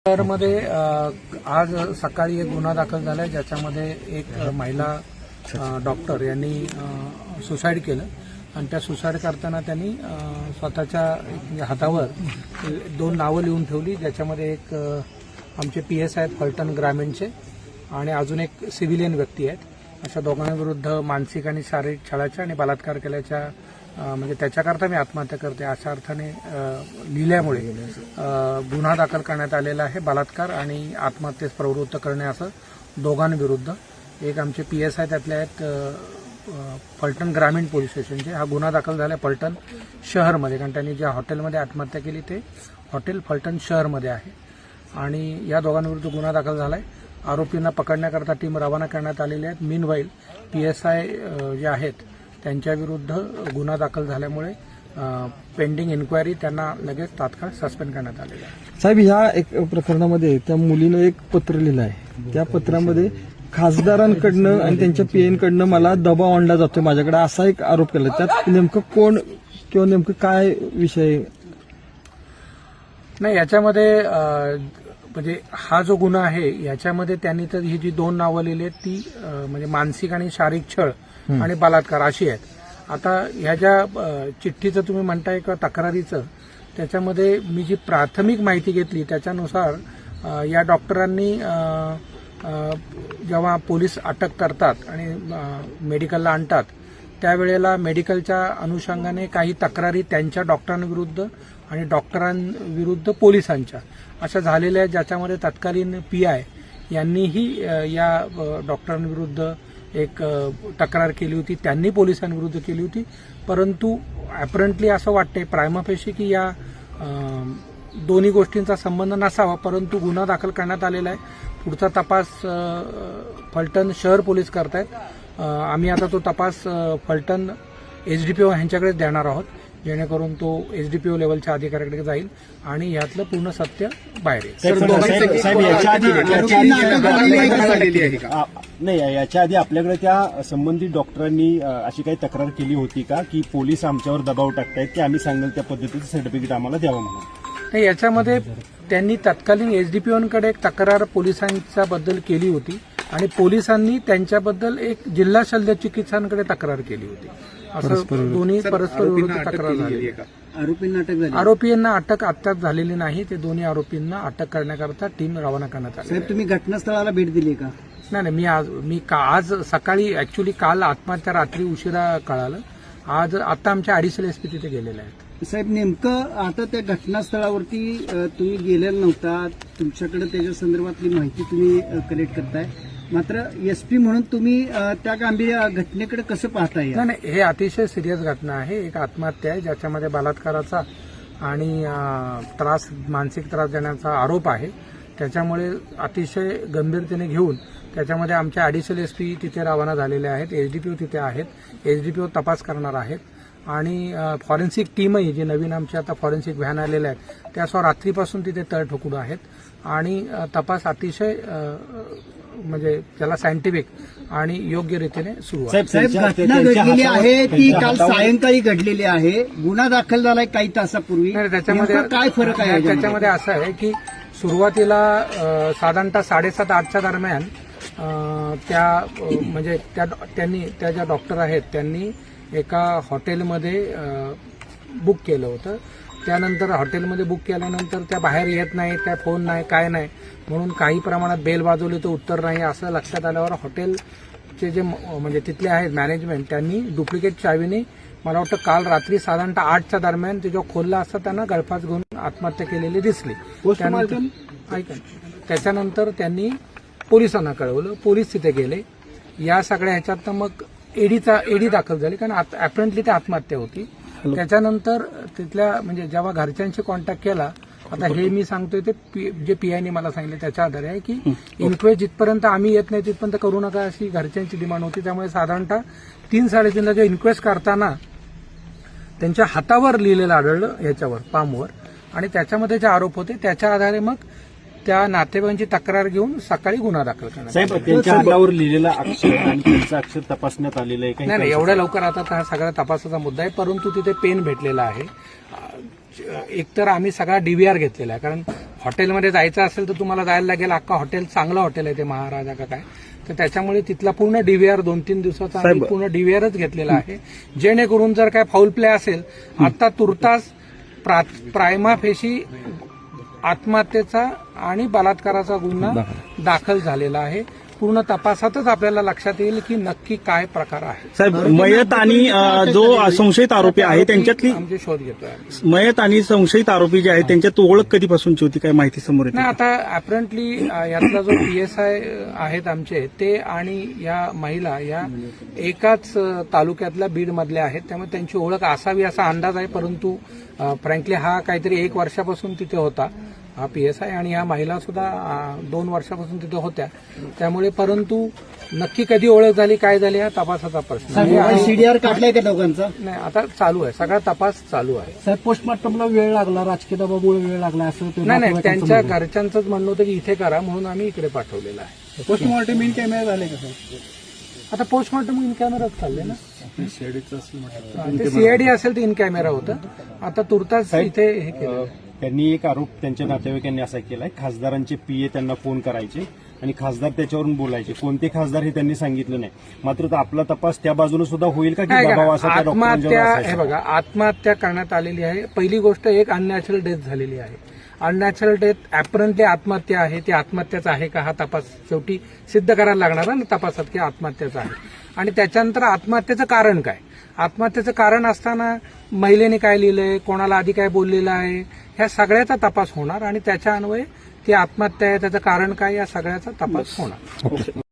शहरामध्ये आज सकाळी एक गुन्हा दाखल झाला ज्याच्यामध्ये एक महिला डॉक्टर यांनी सुसाईड केलं आणि त्या सुसाईड करताना त्यांनी स्वतःच्या हातावर 2 नावं लिहून ठेवली, ज्याच्यामध्ये एक आमचे PS आहेत फलटण ग्रामीणचे आणि अजून एक सिव्हिलियन व्यक्ती आहेत. अशा दोघांविरुद्ध मानसिक आणि शारीरिक छळाच्या आणि बलात्कार केल्याच्या म्हणजे त्याच्याकरता मी आत्महत्या करते अशा अर्थाने लिहिल्यामुळे गुन्हा दाखल करण्यात आलेला आहे. बलात्कार आणि आत्महत्येस प्रवृत्त करणे असं दोघांविरुद्ध. एक आमचे PS आहेत, त्यातले आहेत फलटण ग्रामीण पोलीस स्टेशनचे. हा गुन्हा दाखल झाला फलटण शहरमध्ये, कारण त्यांनी ज्या हॉटेलमध्ये आत्महत्या केली ते हॉटेल फलटण शहरमध्ये आहे आणि या दोघांविरुद्ध गुन्हा दाखल झाला आहे. आरोपींना पकडण्याकरता टीम रवाना करण्यात आलेली आहे. मीनवाईल PSI जे आहेत त्यांच्याविरुद्ध गुन्हा दाखल झाल्यामुळे पेंडिंग इन्क्वायरी त्यांना लगेच तात्काळ सस्पेंड करण्यात आलेला आहे. साहेब, ह्या एक प्रकरणामध्ये त्या मुलीनं एक पत्र लिहिलं आहे. त्या पत्रामध्ये खासदारांकडनं आणि त्यांच्या PN मला दबाव आणला जातोय माझ्याकडे असा एक आरोप केला. त्यात नेमकं कोण किंवा नेमकं काय विषय नाही, याच्यामध्ये म्हणजे हा जो गुन्हा आहे याच्यामध्ये त्यांनी तर ही जी 2 नावं लिहिली आहेत ती म्हणजे मानसिक आणि शारीरिक छळ आणि बलात्कार अशी आहेत. आता ह्या ज्या चिठ्ठीचं तुम्ही म्हणताय किंवा तक्रारीचं, त्याच्यामध्ये मी जी प्राथमिक माहिती घेतली त्याच्यानुसार या डॉक्टरांनी जेव्हा पोलीस अटक करतात आणि मेडिकलला आणतात त्यावेळेला मेडिकलच्या अनुषंगाने काही तक्रारी त्यांच्या डॉक्टरांविरुद्ध आणि डॉक्टरांविरुद्ध पोलिसांच्या अशा झालेल्या आहेत, ज्याच्यामध्ये तत्कालीन PI यांनीही या डॉक्टरांविरुद्ध एक तक्रार केली होती, त्यांनी पोलिसांविरुद्ध केली होती. परंतु ॲपरंटली असं वाटतंय प्रायमा फेशी की या दोन्ही गोष्टींचा संबंध नसावा, परंतु गुन्हा दाखल करण्यात आलेला आहे. पुढचा तपास फलटण शहर पोलीस करतायत. आम्ही आता तो तपास फलटण SDPO ह्यांच्याकडेच देणार आहोत, जेणेकरून तो SDPO लेवलच्या अधिकाऱ्याकडे जाईल आणि यातलं पूर्ण सत्य बाहेर येईल. नाही, याच्या आधी आपल्याकडे त्या संबंधित डॉक्टरांनी अशी काही तक्रार केली होती का की पोलीस आमच्यावर दबाव टाकतायत की आम्ही सांगेल त्या पद्धतीचं सर्टिफिकेट आम्हाला द्यावं म्हणून? नाही, याच्यामध्ये त्यांनी तत्कालीन SDPOंकडे एक तक्रार पोलिसांच्या बद्दल केली होती आणि पोलिसांनी त्यांच्याबद्दल एक जिल्हा शल्य चिकित्सांकडे तक्रार केली होती. असं दोन्ही परस्पर विरुद्ध तक्रार झाली. आरोपींना अटक आत्ताच झालेली नाही. ते दोन्ही आरोपींना अटक करण्याकरता टीम रवाना करण्यात आली. साहेब, तुम्ही घटनास्थळाला भेट दिली का? नाही, आज सकाळी ऍक्च्युली काल आत्महत्या रात्री उशिरा कळालं. आता आमच्या ॲडिशनल SP तिथे गेलेले आहेत. साहेब, नेमकं आता त्या घटनास्थळावरती तुम्ही गेलेला नव्हता, तुमच्याकडे त्याच्या संदर्भातली माहिती तुम्ही कलेक्ट करताय, मात्र SP म्हणून तुम्ही त्या गांभीर्य घटनेकडे कसं पाहताय? नाही, हे अतिशय सिरियस घटना आहे. एक आत्महत्या आहे ज्याच्यामध्ये बलात्काराचा आणि मानसिक त्रास देण्याचा आरोप आहे. त्याच्यामुळे अतिशय गंभीरतेने घेऊन त्याच्यामध्ये आमच्या ॲडिशनल SP तिथे रवाना झालेले आहेत. SDPO तिथे आहेत. SDPO तपास करणार आहेत आणि फॉरेन्सिक टीमही जी नवीन आमची आता फॉरेन्सिक व्हॅन आलेल्या आहेत त्यासह रात्रीपासून तिथे तळ ठोकून आहेत आणि तपास अतिशय म्हणजे त्याला सायंटिफिक आणि योग्य रीतीने सुरू आहे. साहेब, घटना घडलेली आहे ती काल सायंकाळी घडलेली आहे. गुन्हा दाखल झालाय काही तासापूर्वी. त्याच्यामध्ये काय फरक आहे? त्याच्यामध्ये असं आहे की सुरुवातीला साधारणतः 7:30-8च्या दरम्यान म्हणजे त्या ज्या डॉक्टर आहेत त्यांनी एका हॉटेलमध्ये बुक केलं होतं. त्यानंतर हॉटेलमध्ये बुक केल्यानंतर त्या बाहेर येत नाही, त्या फोन नाही, काय नाही, म्हणून काही प्रमाणात बेल वाजवली तर उत्तर नाही. असं लक्षात आल्यावर हॉटेलचे जे म्हणजे तिथले आहेत मॅनेजमेंट त्यांनी डुप्लिकेट चावीने मला वाटतं काल रात्री साधारणतः 8च्या दरम्यान ते जो खोलला असता त्यांना गळफास घेऊन आत्महत्या केलेली दिसली. त्याच्यानंतर त्यांनी पोलिसांना कळवलं. पोलीस तिथे गेले. या सगळ्या ह्याच्यात मग ED दाखल झाली, कारण ॲपरंटली ती आत्महत्या होती. त्याच्यानंतर तिथल्या म्हणजे जेव्हा घरच्यांशी कॉन्टॅक्ट केला, आता हे मी सांगतोय ते जे PIने मला सांगितलं त्याच्या आधारे आहे की इन्क्वायरी जिथपर्यंत आम्ही येत नाही तिथपर्यंत करू नका अशी घरच्यांची डिमांड होती. त्यामुळे साधारणतः 3-3:30ला जे इन्क्वेस्ट करताना त्यांच्या हातावर लिहिलेलं आढळलं, याच्यावर पामवर, आणि त्याच्यामध्ये जे आरोप होते त्याच्या आधारे मग त्या नातेवाईकांची तक्रार घेऊन सकाळी गुन्हा दाखल करण्यात. साहेब, त्यांच्या हातावर लिहिलेला अक्षर आणि त्यांचं अक्षर तपासण्यात आलेलं आहे? नाही, एवढ्या लवकर आता हा सगळा तपासाचा मुद्दा आहे, परंतु तिथे पेन भेटलेला आहे. एकतर आम्ही सगळा DVR घेतलेला आहे, कारण हॉटेलमध्ये जायचं असेल तर तुम्हाला जायला लागेल, अख्खा हॉटेल चांगलं हॉटेल आहे ते महाराजा का काय, तर त्याच्यामुळे तिथला पूर्ण डीव्हीआर 2-3 दिवसाचा आम्ही पूर्ण डीव्हीआरच घेतलेला आहे, जेणेकरून जर काय फाऊल प्ले असेल, आता तुर्तास प्रायमा फेशी आत्महत्येचा आणि बलात्काराचा गुन्हा दाखल झालेला आहे. पूर्ण तपासातच आपल्याला लक्षात येईल की नक्की काय प्रकार आहे. साहेब, मयत आणि जो संशयित आरोपी आहे त्यांच्यातली आमचे शोध घेतोय. मयत आणि संशयित आरोपी जे आहे त्यांच्यात ओळख कधीपासूनची होती, काय माहिती समोर येते? नाही, आता अपरेंटली यातला जो PSI आहेत आमचे ते आणि या महिला या एकाच तालुक्यातल्या बीड मधल्या आहेत, त्यामुळे त्यांची ओळख असावी असा अंदाज आहे. परंतु फ्रँकली हा काहीतरी 1 वर्षापासून तिथे होता हा PSI, आणि या महिला सुद्धा 2 वर्षापासून तिथे होत्या. त्यामुळे परंतु नक्की कधी ओळख झाली काय झाली हा तपासाचा प्रश्न आहे. CDR काढलाय का दोघांचा? नाही, आता चालू आहे, सगळा तपास चालू आहे. साहेब, पोस्टमॉर्टमला वेळ लागला, राजकीय दबावामुळे वेळ लागला असं नाही, त्यांच्या घरच्यांचंच म्हणणं होतं की इथे करा, म्हणून आम्ही इकडे पाठवलेलं आहे. पोस्टमॉर्टम इन कॅमेरा झाले का? आता पोस्टमॉर्टम इन कॅमेराच चालले ना, ते CID असेल तर इन कॅमेरा होतं. आता तुर्तास इथे हे केलं. त्यांनी एक आरोप त्यांच्या नातेवाईकांनी असा केलाय, खासदारांचे PA त्यांना फोन करायचे आणि खासदार त्याच्यावरून बोलायचे. कोणते खासदार हे त्यांनी सांगितलं नाही. मात्र आपला तपास त्या बाजूने सुद्धा होईल का, की बाबा असा त्या डॉक्टरांच्यावर आत्महत्या, हे असायचं? बघा, आत्महत्या करण्यात आलेली आहे. पहिली गोष्ट, एक अननॅचरल डेथ झालेली आहे. अननॅचरल डेथ अॅपरंटली आत्महत्या आहे, ती आत्महत्याचा आहे का हा तपास शेवटी सिद्ध करायला लागणार ना तपासात की आत्महत्याचा आहे. आणि त्याच्यानंतर आत्महत्येचं कारण काय, आत्महत्येचं कारण असताना महिलेने काय लिहिलंय, कोणाला आधी काय बोललेलं आहे, ह्या सगळ्याचा तपास होणार आणि त्याच्या अन्वये ती आत्महत्या आहे, त्याचं कारण काय, या सगळ्याचा तपास होणार.